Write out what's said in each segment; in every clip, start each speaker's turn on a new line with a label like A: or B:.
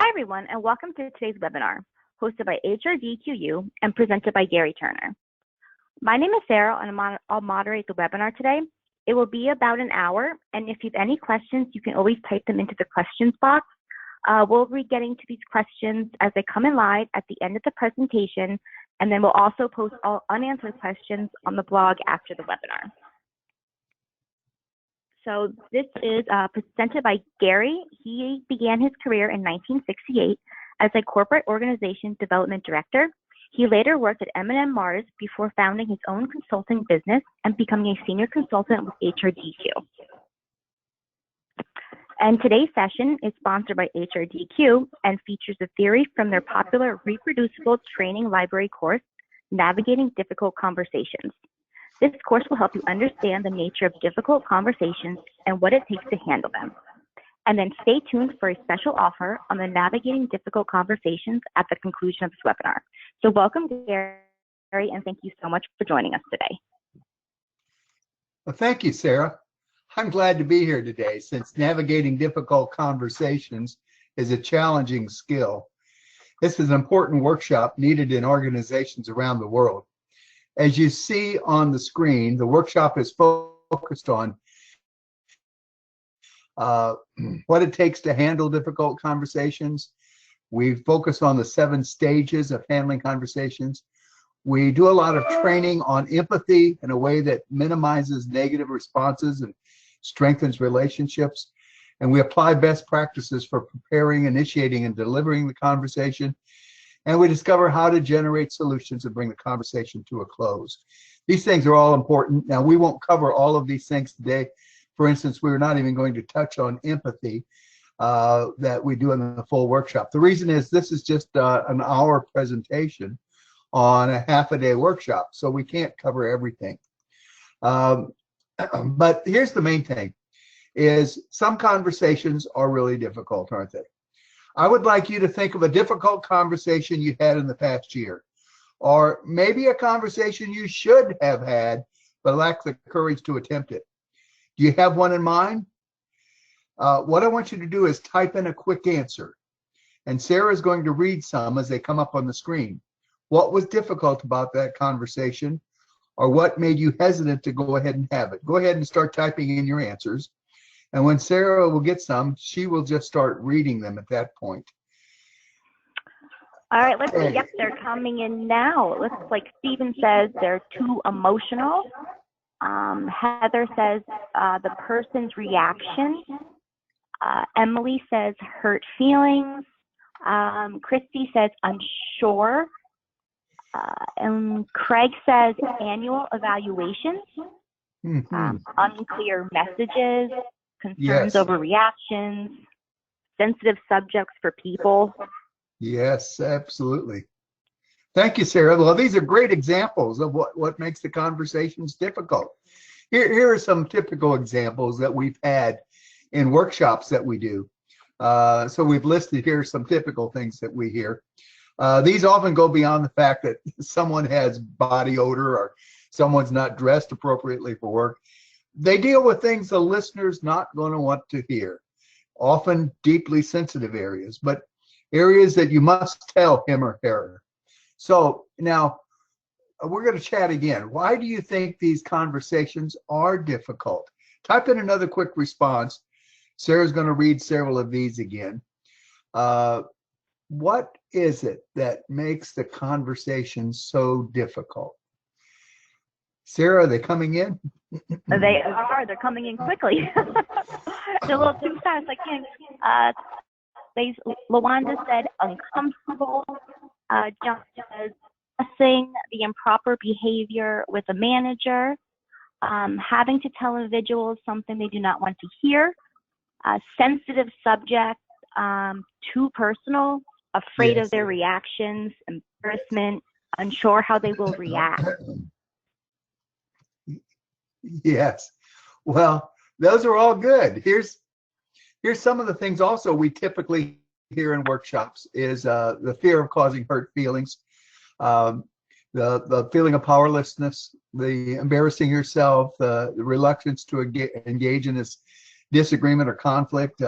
A: Hi, everyone, and welcome to today's webinar, hosted by HRDQ-U and presented by Gary Turner. My name is Sarah, and I'll moderate the webinar today. It will be about an hour, and if you have any questions, you can always type them into the questions box. We'll be getting to these questions as they come in live at the end of the presentation, and then we'll also post all unanswered questions on the blog after the webinar. So this is presented by Gary. He began his career in 1968 as a corporate organization development director. He later worked at M&M Mars before founding his own consulting business and becoming a senior consultant with HRDQ. And today's session is sponsored by HRDQ and features a theory from their popular reproducible training library course, Navigating Difficult Conversations. This course will help you understand the nature of difficult conversations and what it takes to handle them. And then stay tuned for a special offer on the Navigating Difficult Conversations at the conclusion of this webinar. So welcome, Gary, and thank you so much for joining us today.
B: Well, thank you, Sarah. I'm glad to be here today since navigating difficult conversations is a challenging skill. This is an important workshop needed in organizations around the world. As you see on the screen, the workshop is focused on what it takes to handle difficult conversations. We focus on the 7 stages of handling conversations. We do a lot of training on empathy in a way that minimizes negative responses and strengthens relationships. And we apply best practices for preparing, initiating, and delivering the conversation. And we discover how to generate solutions and bring the conversation to a close. These things are all important. Now, we won't cover all of these things today. For instance, we're not even going to touch on empathy that we do in the full workshop. The reason is this is just an hour presentation on a half-a-day workshop, so we can't cover everything. But here's the main thing, is some conversations are really difficult, aren't they? I would like you to think of a difficult conversation you had in the past year, or maybe a conversation you should have had, but lacked the courage to attempt it. Do you have one in mind? What I want you to do is type in a quick answer, and Sarah is going to read some as they come up on the screen. What was difficult about that conversation, or what made you hesitant to go ahead and have it? Go ahead and start typing in your answers. And when Sarah will get some, she will just start reading them at that point.
A: All right, let's see. Yep, they're coming in now. It looks like Stephen says they're too emotional. Heather says the person's reaction. Emily says hurt feelings. Christy says unsure. And Craig says annual evaluations. Unclear messages. Concerns over reactions, sensitive subjects for people.
B: Yes, absolutely. Thank you, Sarah. Well, these are great examples of what makes the conversations difficult. Here are some typical examples that we've had in workshops that we do. So we've listed here some typical things that we hear. These often go beyond the fact that someone has body odor or someone's not dressed appropriately for work. They deal with things the listener's not going to want to hear, often deeply sensitive areas, but areas that you must tell him or her. So now we're going to chat again. Why do you think these conversations are difficult? Type in another quick response. Sarah's going to read several of these again. What is it that makes the conversation so difficult? Sarah, are they coming in?
A: They are. They're coming in quickly. They're a little too fast. I can't. Lawanda said uncomfortable. John says discussing the improper behavior with a manager. Having to tell individuals something they do not want to hear. Sensitive subject. Too personal. Afraid of their reactions. Embarrassment. Unsure how they will react.
B: Yes. Well, those are all good. Here's some of the things also we typically hear in workshops is the fear of causing hurt feelings, the feeling of powerlessness, the embarrassing yourself, the reluctance to engage in this disagreement or conflict,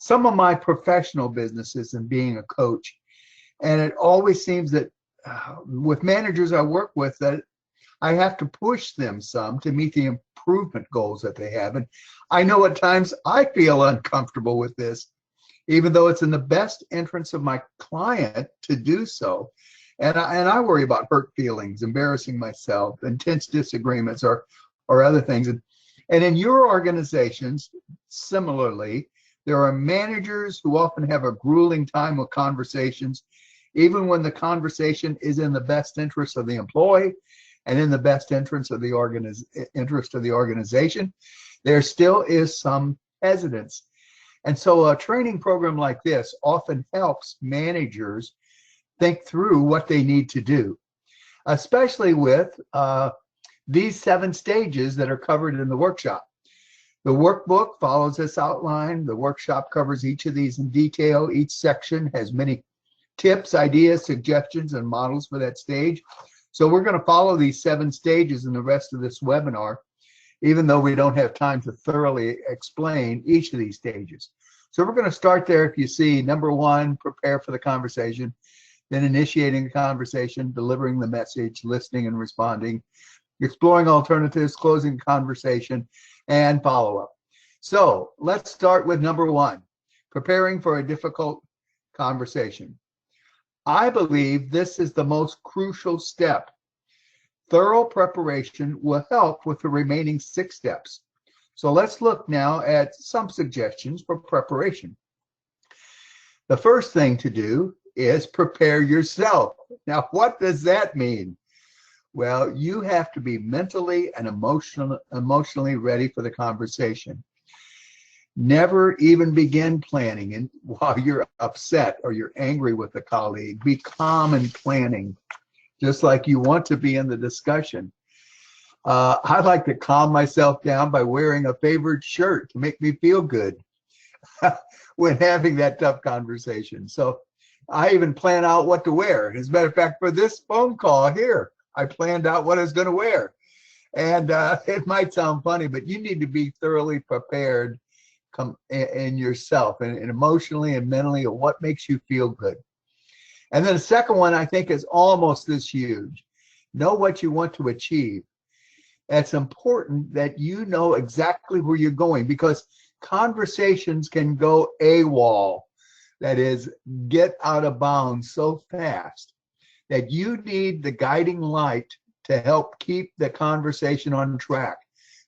B: some of my professional businesses and being a coach. And it always seems that with managers I work with, that I have to push them some to meet the improvement goals that they have. And I know at times I feel uncomfortable with this, even though it's in the best interest of my client to do so. And I worry about hurt feelings, embarrassing myself, intense disagreements, or other things. And in your organizations, similarly, there are managers who often have a grueling time with conversations, even when the conversation is in the best interest of the employee and in the best interest of the organization. There still is some hesitance. And so a training program like this often helps managers think through what they need to do, especially with these 7 stages that are covered in the workshop. The workbook follows this outline. The workshop covers each of these in detail. Each section has many tips, ideas, suggestions, and models for that stage. So we're going to follow these 7 stages in the rest of this webinar, even though we don't have time to thoroughly explain each of these stages. So we're going to start there. If you see number 1, prepare for the conversation, then initiating the conversation, delivering the message, listening and responding, exploring alternatives, closing the conversation, and follow-up. So let's start with number 1, preparing for a difficult conversation. I believe this is the most crucial step. Thorough preparation will help with the remaining 6 steps. So let's look now at some suggestions for preparation. The first thing to do is prepare yourself. Now, what does that mean? Well, you have to be mentally and emotionally ready for the conversation. Never even begin planning and while you're upset or you're angry with a colleague. Be calm in planning, just like you want to be in the discussion. I like to calm myself down by wearing a favorite shirt to make me feel good when having that tough conversation. So I even plan out what to wear. As a matter of fact, for this phone call here, I planned out what I was going to wear. And it might sound funny, but you need to be thoroughly prepared in yourself and emotionally and mentally of what makes you feel good. And then the second one, I think, is almost as huge. Know what you want to achieve. It's important that you know exactly where you're going, because conversations can go AWOL, that is, get out of bounds so fast that you need the guiding light to help keep the conversation on track.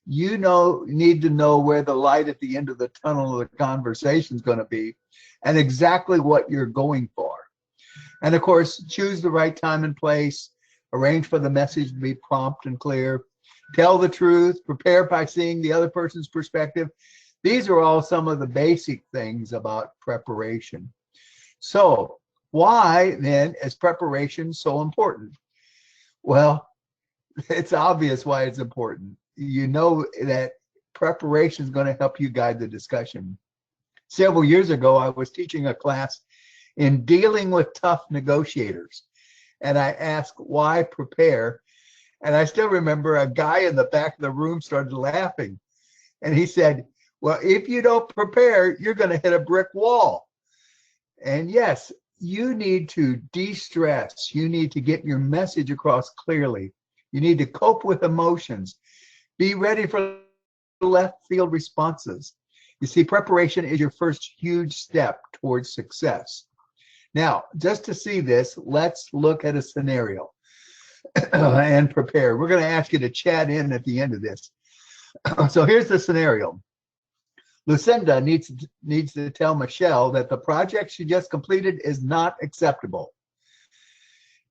B: You need to know where the light at the end of the tunnel of the conversation is going to be and exactly what you're going for. And of course, choose the right time and place, arrange for the message to be prompt and clear, tell the truth, prepare by seeing the other person's perspective. These are all some of the basic things about preparation. So why then is preparation so important? Well, it's obvious why it's important. You know that preparation is going to help you guide the discussion. Several years ago, I was teaching a class in dealing with tough negotiators, and I asked, why prepare? And I still remember a guy in the back of the room started laughing, and he said, well, if you don't prepare, you're going to hit a brick wall. And yes, you need to de-stress. You need to get your message across clearly. You need to cope with emotions. Be ready for left field responses. You see, preparation is your first huge step towards success. Now, just to see this, let's look at a scenario and prepare. We're going to ask you to chat in at the end of this. So here's the scenario. Lucinda needs to tell Michelle that the project she just completed is not acceptable.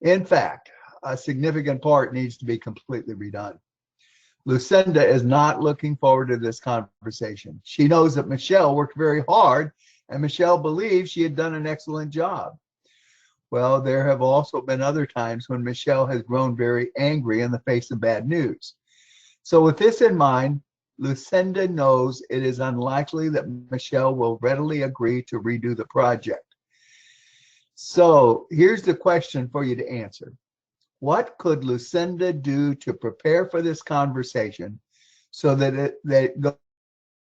B: In fact, a significant part needs to be completely redone. Lucinda is not looking forward to this conversation. She knows that Michelle worked very hard, and Michelle believes she had done an excellent job. Well, there have also been other times when Michelle has grown very angry in the face of bad news. So with this in mind, Lucinda knows it is unlikely that Michelle will readily agree to redo the project. So here's the question for you to answer. What could Lucinda do to prepare for this conversation so that it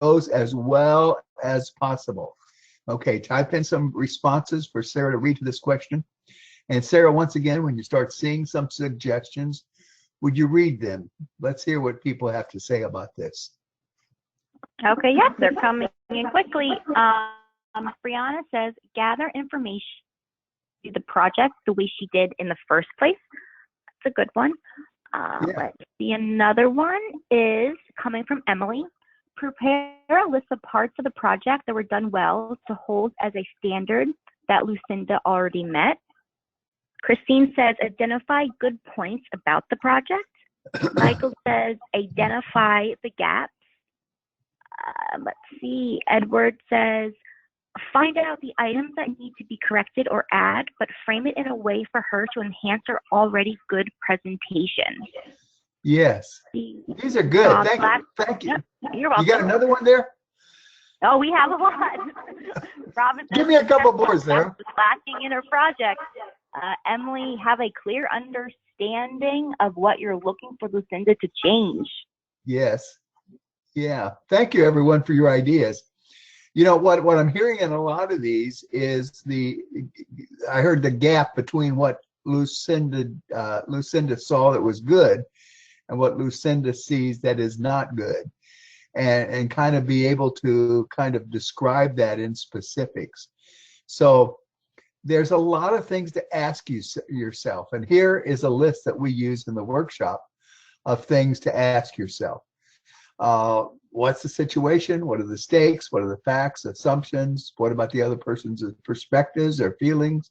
B: goes as well as possible? Okay, type in some responses for Sarah to read to this question. And Sarah, once again, when you start seeing some suggestions, would you read them? Let's hear what people have to say about this.
A: Okay, yes, they're coming in quickly. Brianna says, gather information to the project the way she did in the first place. That's a good one. Let's see, another one is coming from Emily. Prepare a list of parts of the project that were done well to hold as a standard that Lucinda already met. Christine says, identify good points about the project. Michael says, identify the gaps. Let's see, Edward says, find out the items that need to be corrected or add, but frame it in a way for her to enhance her already good presentation.
B: Yes, these are good. Thank you.
A: Yep, you're welcome.
B: You got another one there?
A: Oh, we have a lot. Robin says,
B: give me a couple more, Sarah.
A: Lacking in her project. Emily, have a clear understanding of what you're looking for Lucinda to change.
B: Yes. Yeah. Thank you, everyone, for your ideas. You know, what I'm hearing in a lot of these is I heard the gap between what Lucinda saw that was good and what Lucinda sees that is not good, and kind of be able to kind of describe that in specifics. So there's a lot of things to ask yourself, and here is a list that we use in the workshop of things to ask yourself. What's the situation? What are the stakes? What are the facts, assumptions? What about the other person's perspectives or feelings?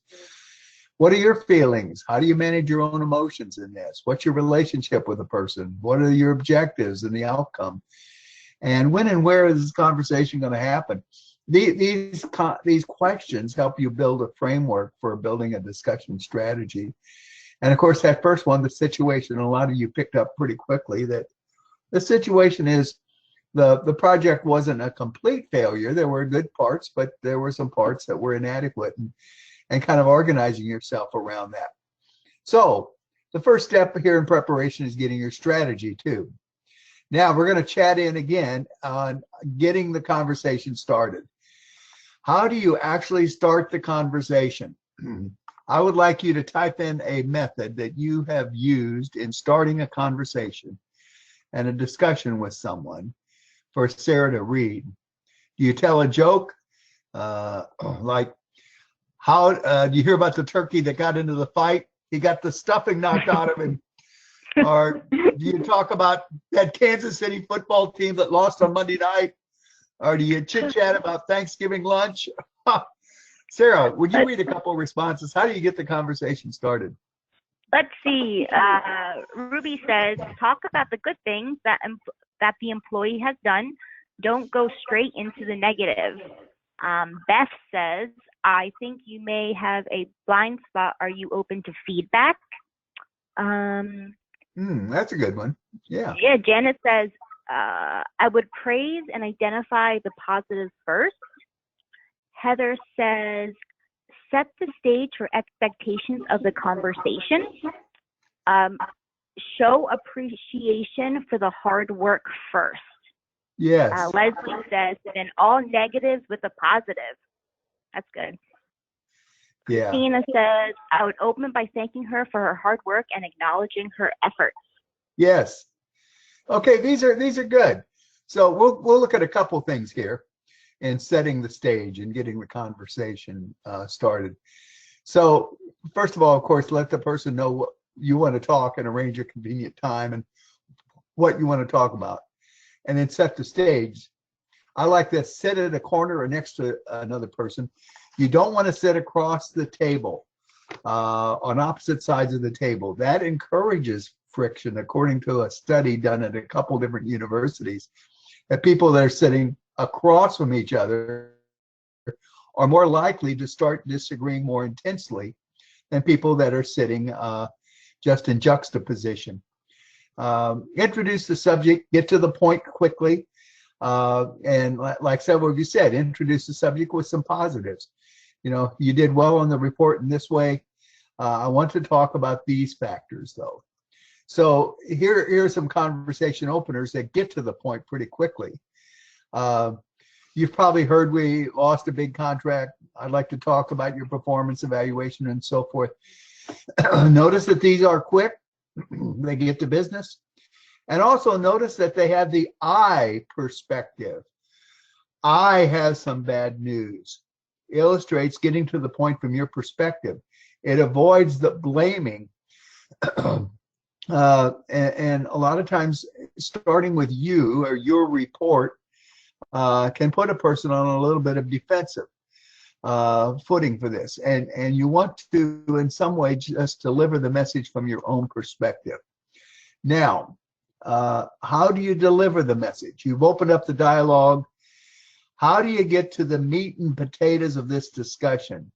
B: What are your feelings? How do you manage your own emotions in this? What's your relationship with a person? What are your objectives and the outcome? And when and where is this conversation going to happen? These questions help you build a framework for building a discussion strategy. And of course, that first one, the situation, a lot of you picked up pretty quickly that the situation is the project wasn't a complete failure. There were good parts, but there were some parts that were inadequate, and kind of organizing yourself around that. So the first step here in preparation is getting your strategy too. Now we're going to chat in again on getting the conversation started. How do you actually start the conversation? I would like you to type in a method that you have used in starting a conversation and a discussion with someone for Sarah to read. Do you tell a joke? Like, how do you hear about the turkey that got into the fight? He got the stuffing knocked out of him. Or do you talk about that Kansas City football team that lost on Monday night? Or do you chit-chat about Thanksgiving lunch? Sarah, would you read a couple of responses? How do you get the conversation started?
A: Let's see. Ruby says, talk about the good things that the employee has done. Don't go straight into the negative. Beth says, I think you may have a blind spot. Are you open to feedback?
B: That's a good one. Yeah.
A: Yeah, Janet says, I would praise and identify the positives first. Heather says, set the stage for expectations of the conversation. Show appreciation for the hard work first.
B: Yes.
A: Leslie says, then all negatives with a positive. That's good.
B: Yeah.
A: Christina says, I would open by thanking her for her hard work and acknowledging her efforts.
B: Yes. Okay, these are good. So we'll look at a couple things here in setting the stage and getting the conversation started. So first of all, of course, let the person know what you want to talk and arrange a convenient time and what you want to talk about, and then set the stage. I like this: sit at a corner or next to another person. You don't want to sit across the table, on opposite sides of the table. That encourages friction, according to a study done at a couple different universities, that people that are sitting across from each other are more likely to start disagreeing more intensely than people that are sitting just in juxtaposition. Introduce the subject, get to the point quickly, and like several of you said, introduce the subject with some positives. You know, you did well on the report in this way. I want to talk about these factors, though. So here are some conversation openers that get to the point pretty quickly. You've probably heard we lost a big contract. I'd like to talk about your performance evaluation and so forth. Notice that these are quick. They get to business. And also notice that they have the I perspective. I have some bad news. Illustrates getting to the point from your perspective. It avoids the blaming. And a lot of times, starting with you or your report can put a person on a little bit of defensive footing for this. And you want to, in some way, just deliver the message from your own perspective. Now, how do you deliver the message? You've opened up the dialogue. How do you get to the meat and potatoes of this discussion?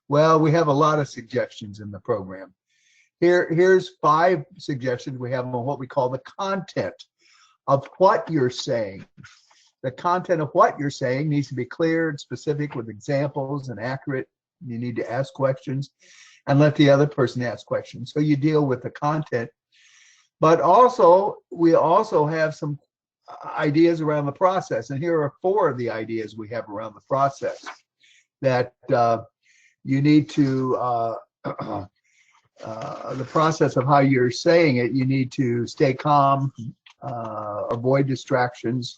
B: Well, we have a lot of suggestions in the program. Here's 5 suggestions we have on what we call the content of what you're saying. The content of what you're saying needs to be clear and specific with examples and accurate. You need to ask questions and let the other person ask questions. So you deal with the content. But also, we also have some ideas around the process. And here are 4 of the ideas we have around the process that you need to, the process of how you're saying it, you need to stay calm, avoid distractions,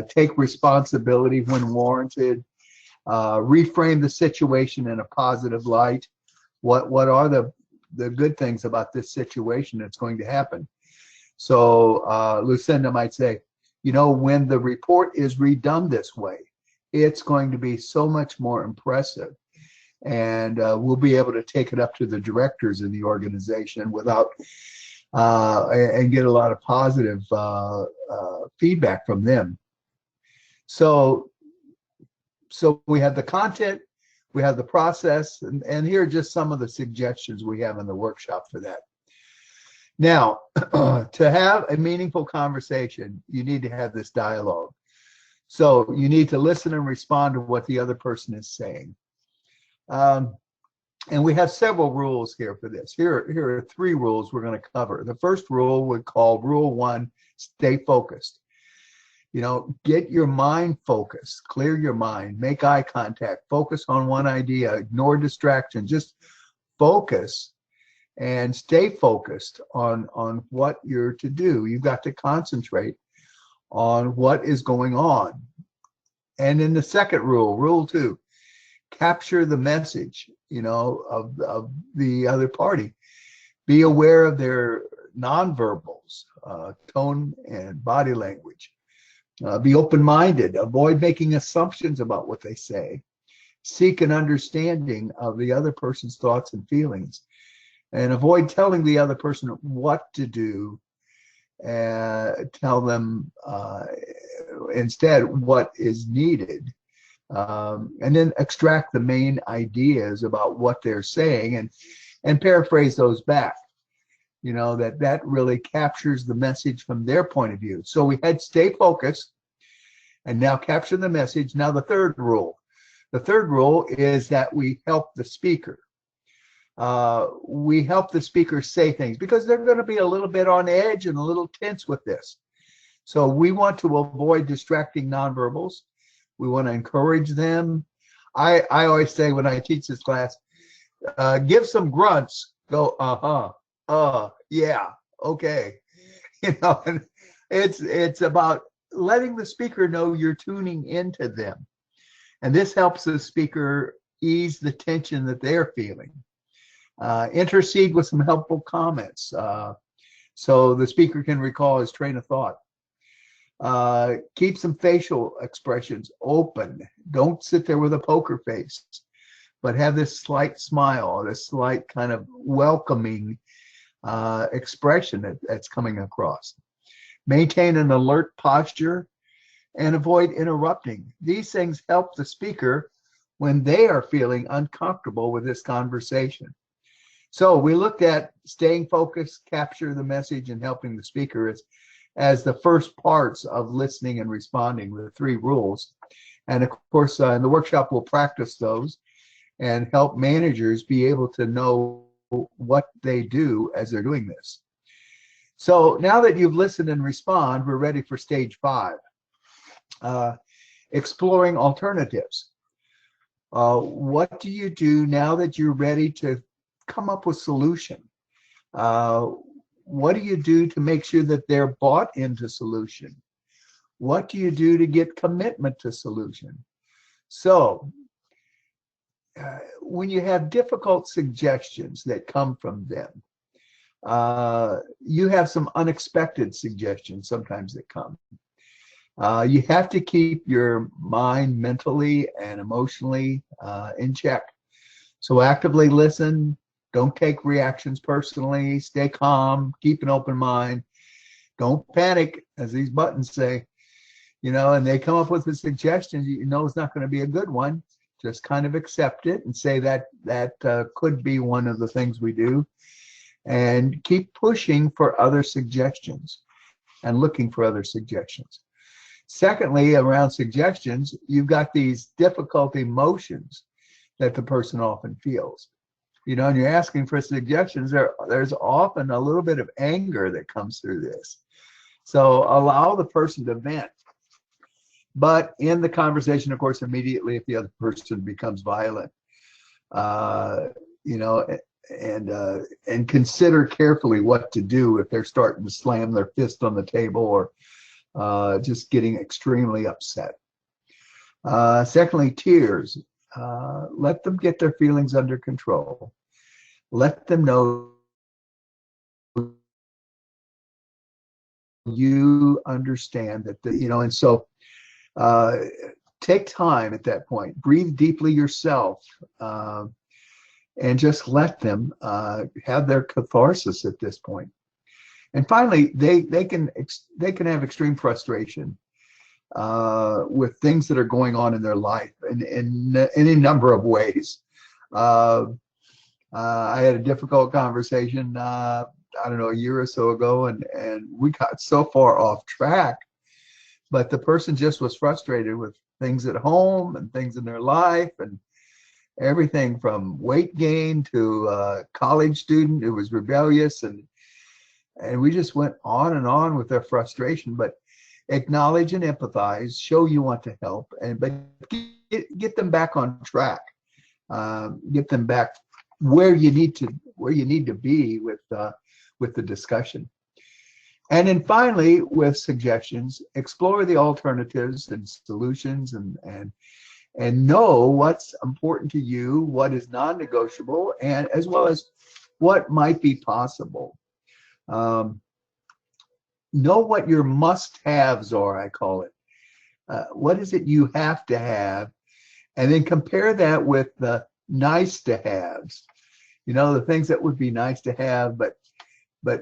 B: take responsibility when warranted, reframe the situation in a positive light. What are the good things about this situation that's going to happen? So Lucinda might say, you know, when the report is redone this way, it's going to be so much more impressive. And we'll be able to take it up to the directors in the organization without, and get a lot of positive feedback from them. So we have the content, we have the process, and here are just some of the suggestions we have in the workshop for that. Now, to have a meaningful conversation, you need to have this dialogue. So you need to listen and respond to what the other person is saying. And we have several rules here for this. Here are 3 rules we're going to cover. The first rule we call Rule 1, stay focused. You know, get your mind focused, clear your mind, make eye contact, focus on one idea, ignore distraction, just focus and stay focused on what you're to do. You've got to concentrate on what is going on. And in the second rule, Rule 2, capture the message, you know, of the other party. Be aware of their nonverbals, tone and body language. Be open-minded. Avoid making assumptions about what they say. Seek an understanding of the other person's thoughts and feelings. And avoid telling the other person what to do. Tell them instead what is needed. And then extract the main ideas about what they're saying and paraphrase those back. You know, that really captures the message from their point of view. So we had stay focused and now capture the message. Now the third rule. The third rule is that we help the speaker. We help the speaker say things because they're going to be a little bit on edge and a little tense with this. So we want to avoid distracting nonverbals. We want to encourage them. I always say when I teach this class, give some grunts, go, yeah, okay. You know, and it's about letting the speaker know you're tuning into them. And this helps the speaker ease the tension that they're feeling. Intercede with some helpful comments so the speaker can recall his train of thought. Keep some facial expressions open. Don't sit there with a poker face, but have this slight smile, this slight kind of welcoming expression that's coming across. Maintain an alert posture and avoid interrupting. These things help the speaker when they are feeling uncomfortable with this conversation. So we looked at staying focused, capture the message, and helping the speaker as the first parts of listening and responding with the 3 rules. And of course, in the workshop, we'll practice those and help managers be able to know what they do as they're doing this. So now that you've listened and respond, we're ready for stage 5. exploring alternatives. What do you do now that you're ready to come up with solution? What do you do to make sure that they're bought into solution? What do you do to get commitment to solution? So when you have difficult suggestions that come from them, you have some unexpected suggestions sometimes that come. You have to keep your mind mentally and emotionally in check. So actively listen, don't take reactions personally, stay calm, keep an open mind, don't panic, as these buttons say, and they come up with a suggestion, it's not going to be a good one. Just kind of accept it and say that could be one of the things we do, and keep pushing for other suggestions and looking for other suggestions. Secondly, around suggestions, you've got these difficult emotions that the person often feels. And you're asking for suggestions, there's often a little bit of anger that comes through this. So allow the person to vent. But in the conversation, of course, immediately if the other person becomes violent, and consider carefully what to do if they're starting to slam their fist on the table or just getting extremely upset. Secondly, tears. Let them get their feelings under control. Let them know you understand that, and so take time at that point. Breathe deeply yourself, and just let them have their catharsis at this point. And finally, they can have extreme frustration with things that are going on in their life in any number of ways. I had a difficult conversation, I don't know, a year or so ago, and we got so far off track, but the person just was frustrated with things at home and things in their life, and everything from weight gain to a college student who was rebellious, and we just went on and on with their frustration. But acknowledge and empathize, show you want to help, but get them back on track, get them back where you need to be with the discussion. And then finally, with suggestions, explore the alternatives and solutions, and know what's important to you, what is non-negotiable, and as well as what might be possible. Know what your must-haves are, I call it. What is it you have to have? And then compare that with the nice-to-haves. The things that would be nice to have, but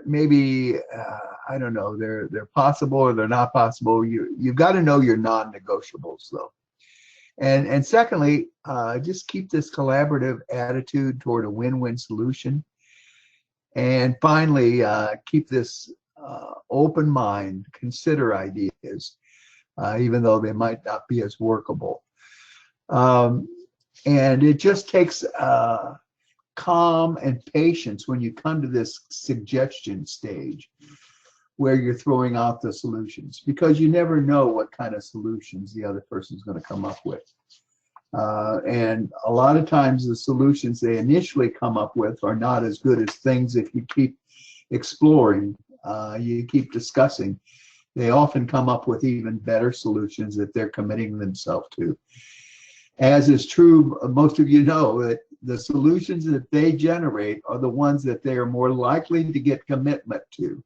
B: maybe I don't know, they're possible or they're not possible. You've got to know your non-negotiables, though. And secondly, just keep this collaborative attitude toward a win-win solution. And finally, keep this open mind, consider ideas, even though they might not be as workable. And it just takes calm and patience when you come to this suggestion stage where you're throwing out the solutions, because you never know what kind of solutions the other person's going to come up with. And a lot of times the solutions they initially come up with are not as good as things. If you keep exploring, you keep discussing, they often come up with even better solutions that they're committing themselves to. As is true, most of you know that the solutions that they generate are the ones that they are more likely to get commitment to.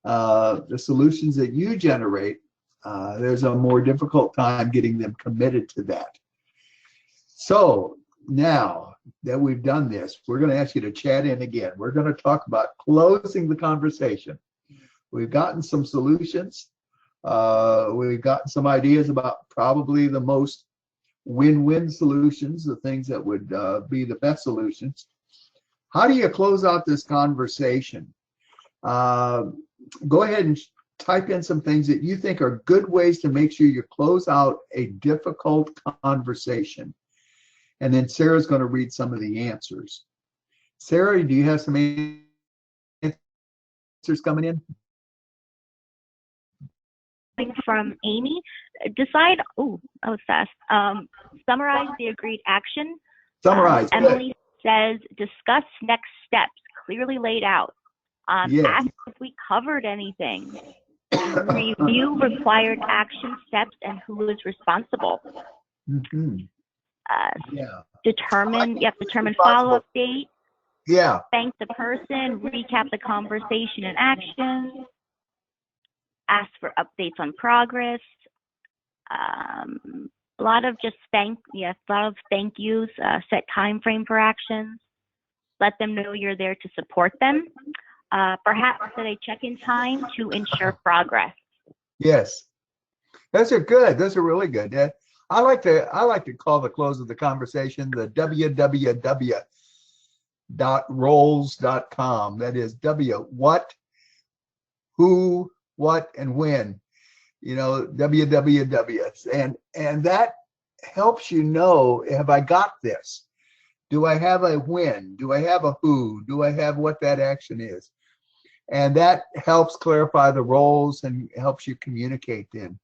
B: The solutions that you generate, there's a more difficult time getting them committed to that. So now that we've done this, we're going to ask you to chat in again. We're going to talk about closing the conversation. We've gotten some solutions. We've gotten some ideas about probably the most win-win solutions, the things that would be the best solutions. How do you close out this conversation? Go ahead and type in some things that you think are good ways to make sure you close out a difficult conversation. And then Sarah's going to read some of the answers. Sarah, do you have some answers coming in?
A: from Amy. Decide, oh, that was fast. Summarize the agreed action.
B: Summarize.
A: Emily says, discuss next steps, clearly laid out.
B: Yes.
A: Ask if we covered anything. Review required action steps and who is responsible.
B: Mm-hmm. Yeah.
A: Determine follow-up date.
B: Yeah.
A: Thank the person, recap the conversation and action, ask for updates on progress. A lot of just thank yous, set time frame for actions, let them know you're there to support them. Perhaps set a check-in time to ensure progress. Yes.
B: Those are good. Those are really good. Yeah. I like to call the close of the conversation the www.roles.com. That is what, who, what, and when. www. And that helps you know, have I got this? Do I have a when? Do I have a who? Do I have what that action is? And that helps clarify the roles and helps you communicate then.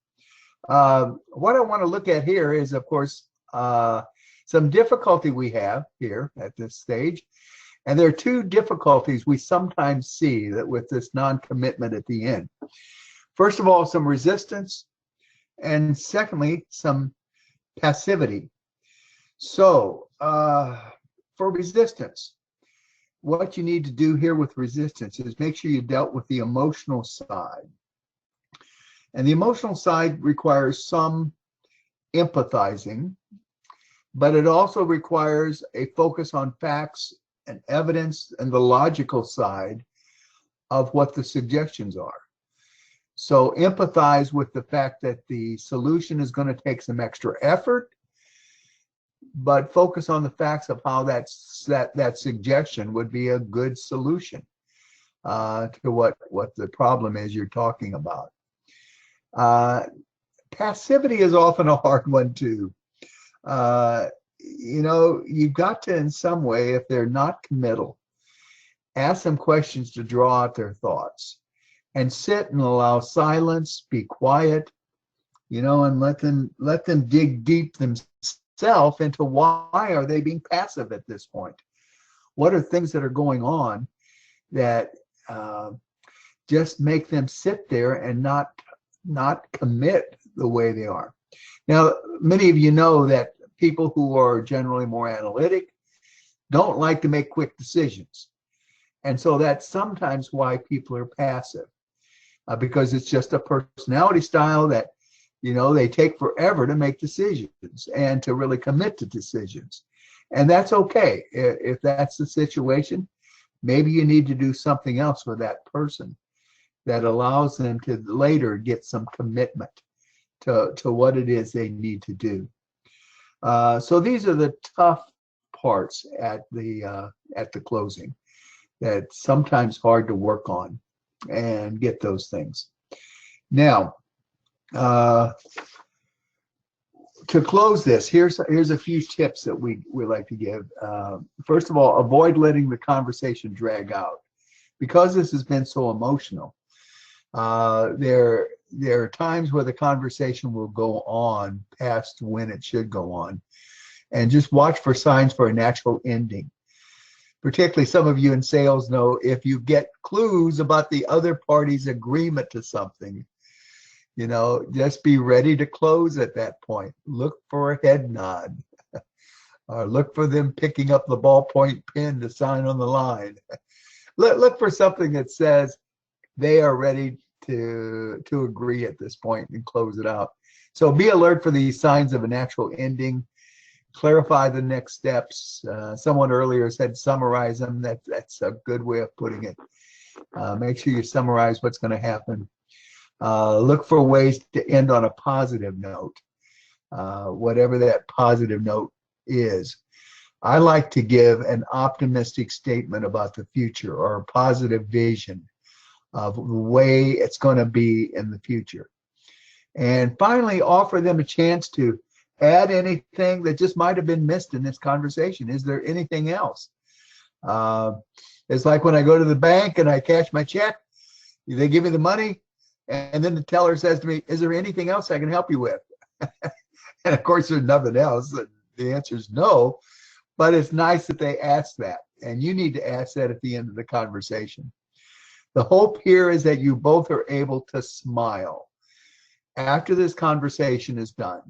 B: What I want to look at here is, of course, some difficulty we have here at this stage. And there are two difficulties we sometimes see that with this non-commitment at the end. First of all, some resistance, and secondly, some passivity. So for resistance, what you need to do here with resistance is make sure you dealt with the emotional side. And the emotional side requires some empathizing, but it also requires a focus on facts and evidence and the logical side of what the suggestions are. So empathize with the fact that the solution is going to take some extra effort, but focus on the facts of how that suggestion would be a good solution to what the problem is you're talking about. Passivity is often a hard one too. You've got to, in some way, if they're not committal, ask them questions to draw out their thoughts and sit and allow silence, be quiet, and let them dig deep themselves into why are they being passive at this point? What are things that are going on that just make them sit there and not commit the way they are? Now, many of you know that people who are generally more analytic don't like to make quick decisions. And so that's sometimes why people are passive, because it's just a personality style that, they take forever to make decisions and to really commit to decisions. And that's okay. If that's the situation, maybe you need to do something else with that person that allows them to later get some commitment to what it is they need to do. So these are the tough parts at the closing that's sometimes hard to work on and get those things. Now, to close this, here's a few tips that we like to give. First of all, avoid letting the conversation drag out. Because this has been so emotional, there are times where the conversation will go on past when it should go on. And just watch for signs for a natural ending. Particularly some of you in sales know if you get clues about the other party's agreement to something, just be ready to close at that point. Look for a head nod, or look for them picking up the ballpoint pen to sign on the line. Look for something that says they are ready to agree at this point and close it out. So be alert for these signs of a natural ending. Clarify the next steps. Someone earlier said summarize them. That's a good way of putting it. Make sure you summarize what's going to happen. Look for ways to end on a positive note, whatever that positive note is. I like to give an optimistic statement about the future or a positive vision of the way it's going to be in the future. And finally, offer them a chance to add anything that just might have been missed in this conversation. Is there anything else? It's like when I go to the bank and I cash my check, they give me the money, And then the teller says to me, is there anything else I can help you with? And of course, there's nothing else. The answer is no, but it's nice that they ask that. And you need to ask that at the end of the conversation. The hope here is that you both are able to smile. After this conversation is done,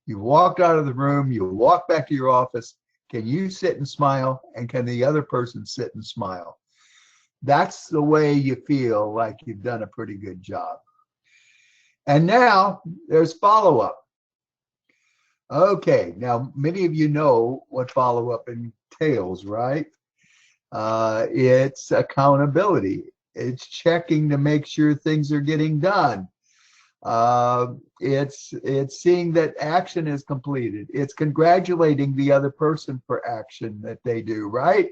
B: you walked out of the room, you walk back to your office. Can you sit and smile? And can the other person sit and smile? That's the way you feel like you've done a pretty good job. And now there's follow-up. Okay, now many of you know what follow-up entails, right? It's accountability. It's checking to make sure things are getting done. It's seeing that action is completed. It's congratulating the other person for action that they do, right?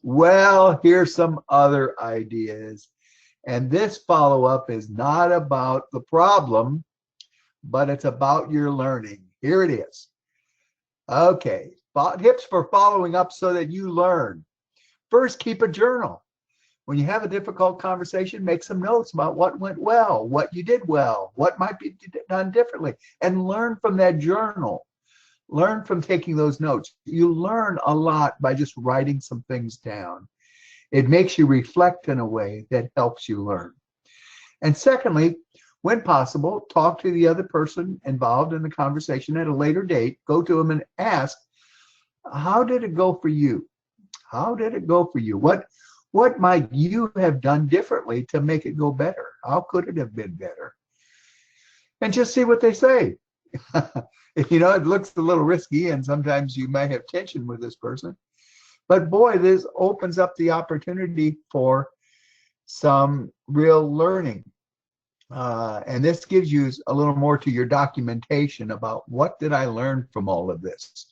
B: Well, here's some other ideas. And this follow-up is not about the problem, but it's about your learning. Here it is. Okay, tips for following up so that you learn. First, keep a journal. When you have a difficult conversation, make some notes about what went well, what you did well, what might be done differently, and learn from that journal. Learn from taking those notes. You learn a lot by just writing some things down. It makes you reflect in a way that helps you learn. And secondly, when possible, talk to the other person involved in the conversation at a later date. Go to them and ask, how did it go for you? How did it go for you? What might you have done differently to make it go better? How could it have been better? And just see what they say. You know, it looks a little risky, and sometimes you might have tension with this person. But boy, this opens up the opportunity for some real learning. And this gives you a little more to your documentation about what did I learn from all of this.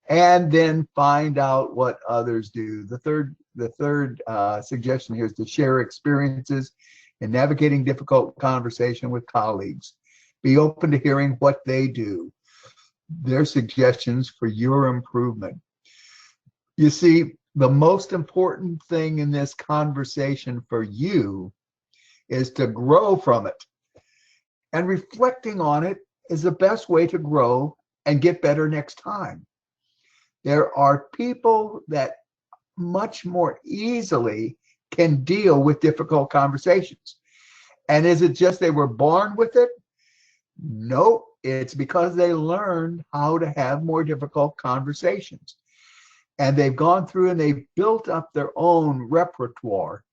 B: And then find out what others do. The third suggestion here is to share experiences in navigating difficult conversation with colleagues. Be open to hearing what they do, their suggestions for your improvement. You see, the most important thing in this conversation for you is to grow from it. And reflecting on it is the best way to grow and get better next time. There are people that much more easily can deal with difficult conversations. And is it just they were born with it? No, it's because they learned how to have more difficult conversations. And they've gone through and they've built up their own repertoire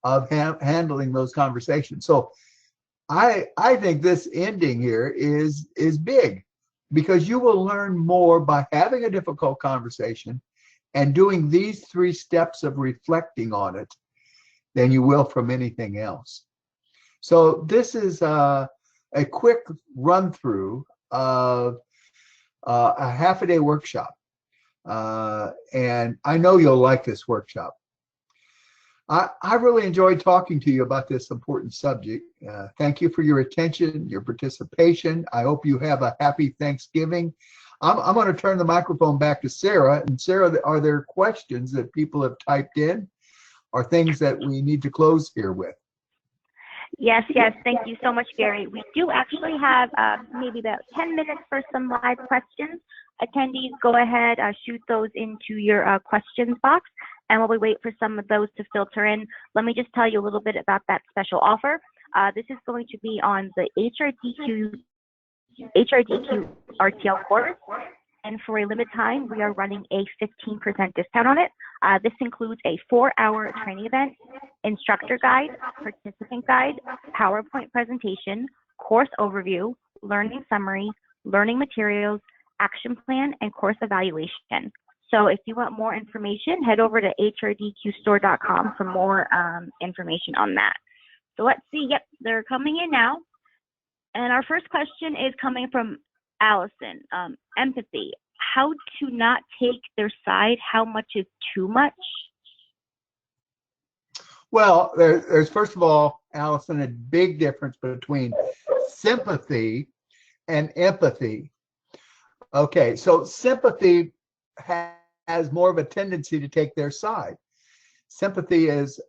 B: of handling those conversations. So I think this ending here is big, because you will learn more by having a difficult conversation and doing these 3 steps of reflecting on it than you will from anything else. So this is a quick run through of a half-a-day workshop. And I know you'll like this workshop. I really enjoyed talking to you about this important subject. Thank you for your attention, your participation. I hope you have a happy Thanksgiving. I'm going to turn the microphone back to Sarah. And Sarah, are there questions that people have typed in or things that we need to close here with?
A: Yes. Thank you so much, Gary. We do actually have maybe about 10 minutes for some live questions. Attendees, go ahead, shoot those into your questions box, and while we wait for some of those to filter in, let me just tell you a little bit about that special offer. This is going to be on the HRDQ RTL course, and for a limited time, we are running a 15% discount on it. This includes a 4-hour training event, instructor guide, participant guide, PowerPoint presentation, course overview, learning summary, learning materials, action plan, and course evaluation. So if you want more information, head over to HRDQstore.com for more information on that. So let's see. Yep, they're coming in now. And our first question is coming from Allison. Empathy. How to not take their side? How much is too much?
B: Well, there's first of all, Allison, a big difference between sympathy and empathy. Okay, so sympathy has more of a tendency to take their side. Sympathy is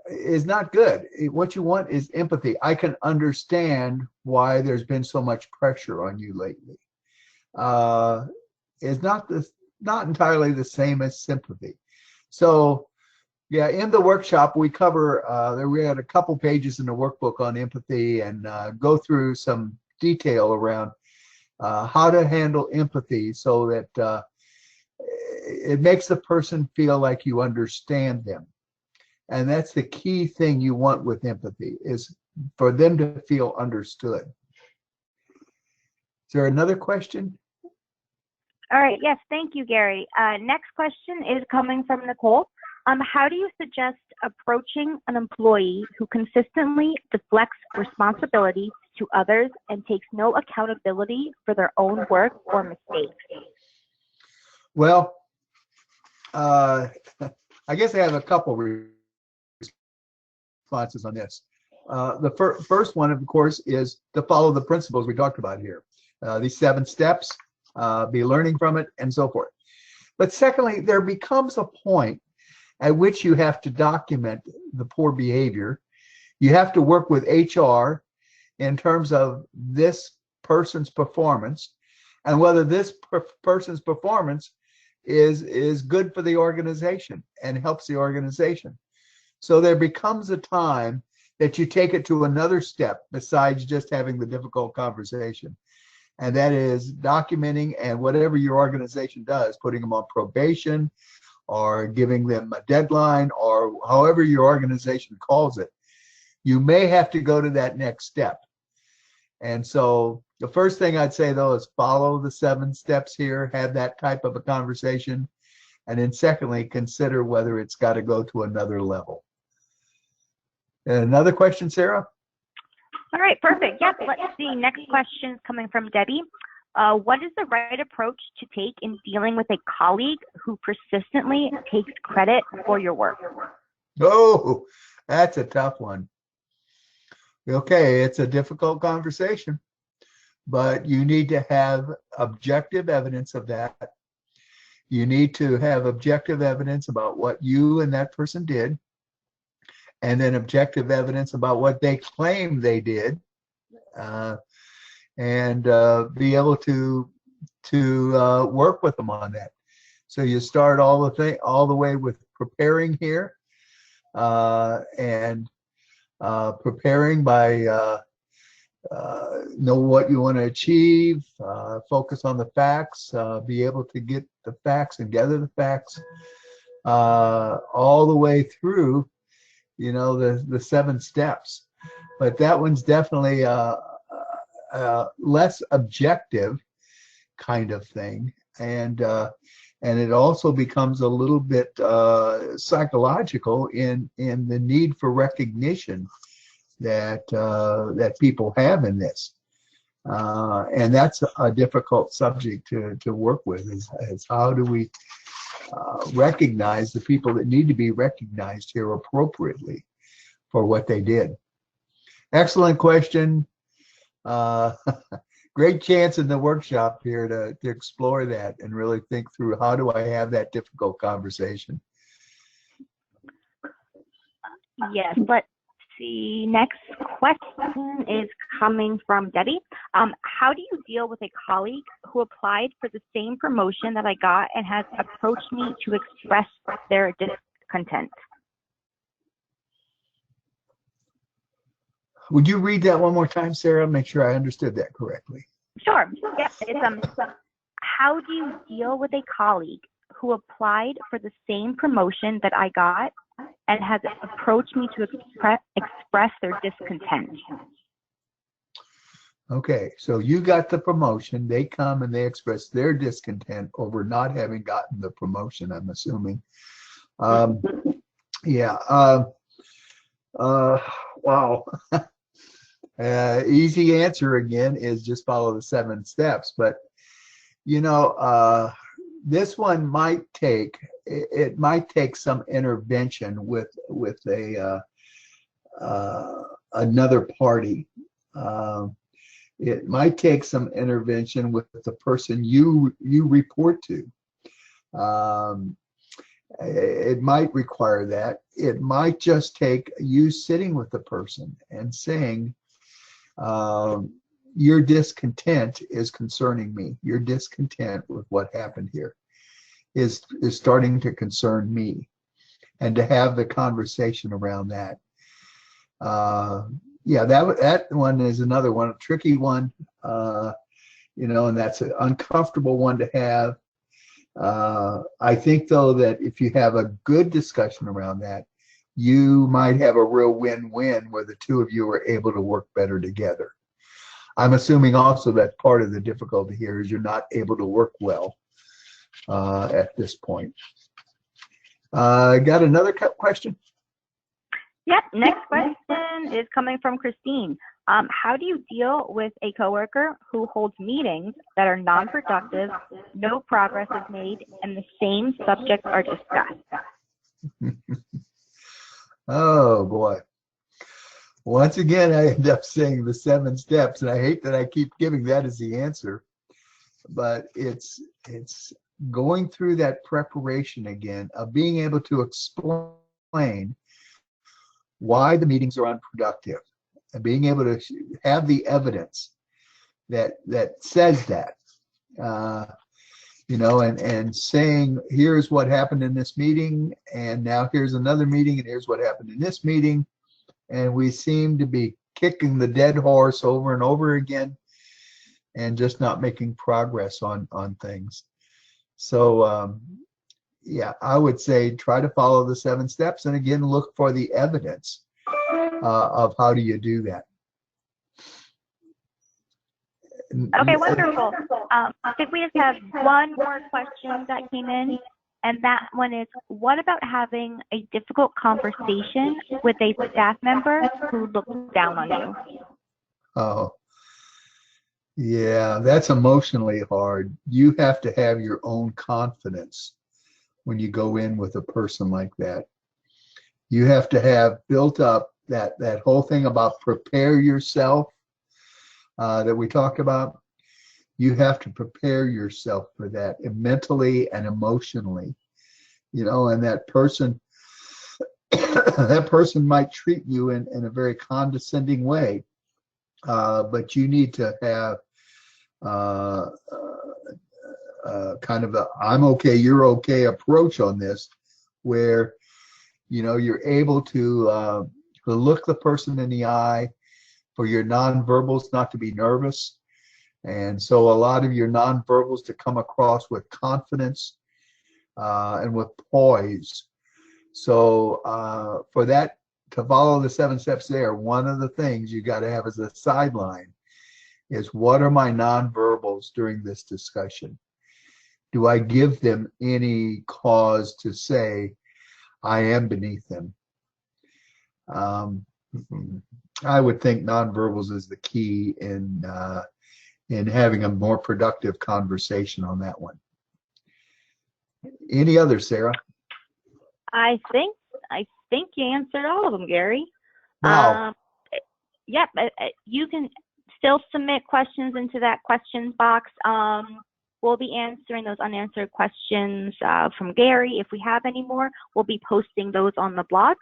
B: is not good. What you want is empathy. I can understand why there's been so much pressure on you lately. Is not entirely the same as sympathy. So yeah, in the workshop we cover we had a couple pages in the workbook on empathy and go through some detail around how to handle empathy so that it makes the person feel like you understand them. And that's the key thing you want with empathy, is for them to feel understood. Is there another question?
A: All right. Yes. Thank you, Gary. Next question is coming from Nicole. How do you suggest approaching an employee who consistently deflects responsibility to others and takes no accountability for their own work or mistakes?
B: Well, I guess I have a couple responses on this. The first one, of course, is to follow the principles we talked about here. These 7 steps, be learning from it, and so forth. But secondly, there becomes a point at which you have to document the poor behavior. You have to work with HR in terms of this person's performance and whether this person's performance is good for the organization and helps the organization. So there becomes a time that you take it to another step besides just having the difficult conversation. And that is documenting, and whatever your organization does, putting them on probation or giving them a deadline or however your organization calls it, you may have to go to that next step. And so the first thing I'd say, though, is follow the 7 steps here, have that type of a conversation. And then secondly, consider whether it's got to go to another level. Another question, Sarah?
A: All right, perfect. Yep, let's see. Next question is coming from Debbie. What is the right approach to take in dealing with a colleague who persistently takes credit for your work?
B: Oh, that's a tough one. Okay, it's a difficult conversation, but you need to have objective evidence of that. You need to have objective evidence about what you and that person did, and then objective evidence about what they claim they did, and be able to work with them on that. So you start all the way with preparing here, and preparing by know what you want to achieve, focus on the facts, be able to get the facts and gather the facts, all the way through, the 7 steps. But that one's definitely a less objective kind of thing, and it also becomes a little bit psychological in the need for recognition that people have in this, and that's a difficult subject to work with. Is how do we recognize the people that need to be recognized here appropriately for what they did? Excellent question. Great chance in the workshop here to explore that and really think through, how do I have that difficult conversation?
A: Yes, let's see. Next question is coming from Debbie. How do you deal with a colleague who applied for the same promotion that I got and has approached me to express their discontent?
B: Would you read that one more time, Sarah? Make sure I understood that correctly.
A: Sure. Yes. It's how do you deal with a colleague who applied for the same promotion that I got and has approached me to express their discontent?
B: Okay, so you got the promotion. They come and they express their discontent over not having gotten the promotion, I'm assuming. Yeah. Wow. Easy answer again is just follow the 7 steps. But this one might take some intervention with another party. It might take some intervention with the person you report to, It might require that. It might just take you sitting with the person and saying, your discontent is concerning me. Your discontent with what happened here is starting to concern me, and to have the conversation around that. Yeah, that one is another one, a tricky one, and that's an uncomfortable one to have. I think, though, that if you have a good discussion around that, you might have a real win-win where the two of you are able to work better together. I'm assuming also that part of the difficulty here is you're not able to work well at this point. Got another question?
A: Yep. Next question is coming from Christine. How do you deal with a coworker who holds meetings that are non-productive, no progress is made, and the same subjects are discussed?
B: Oh boy. Once again, I end up saying the 7 steps, and I hate that I keep giving that as the answer, but it's going through that preparation again of being able to explain why the meetings are unproductive, and being able to have the evidence that says that, and saying, here's what happened in this meeting, and now here's another meeting, and here's what happened in this meeting, and we seem to be kicking the dead horse over and over again and just not making progress on things. So yeah, I would say try to follow the 7 steps, and again, look for the evidence of how do you do that.
A: Okay, wonderful. I think we just have one more question that came in, and that one is, what about having a difficult conversation with a staff member who looks down on you?
B: Oh, yeah, that's emotionally hard. You have to have your own confidence when you go in with a person like that. You have to have built up that whole thing about prepare yourself that we talked about. You have to prepare yourself for that mentally and emotionally, and that person that person might treat you in a very condescending way, but you need to have kind of a I'm okay, you're okay approach on this, where you're able to look the person in the eye, for your nonverbals not to be nervous, and so a lot of your nonverbals to come across with confidence and with poise. So for that to follow the 7 steps there, one of the things you got to have as a sideline is, what are my nonverbals during this discussion? Do I give them any cause to say I am beneath them? I would think nonverbals is the key in having a more productive conversation on that one. Any others, Sarah?
A: I think you answered all of them, Gary.
B: Wow.
A: Yep. You can still submit questions into that questions box. We'll be answering those unanswered questions from Gary. If we have any more, we'll be posting those on the blog.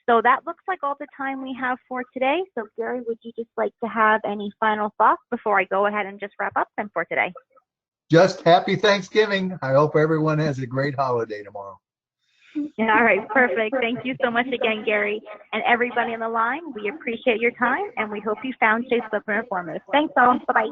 A: So that looks like all the time we have for today. So Gary, would you just like to have any final thoughts before I go ahead and just wrap up then for today?
B: Just happy Thanksgiving. I hope everyone has a great holiday tomorrow.
A: All right, perfect. Thank you so much again, Gary. And everybody on the line, we appreciate your time, and we hope you found today's clip informative. Thanks all. Bye-bye.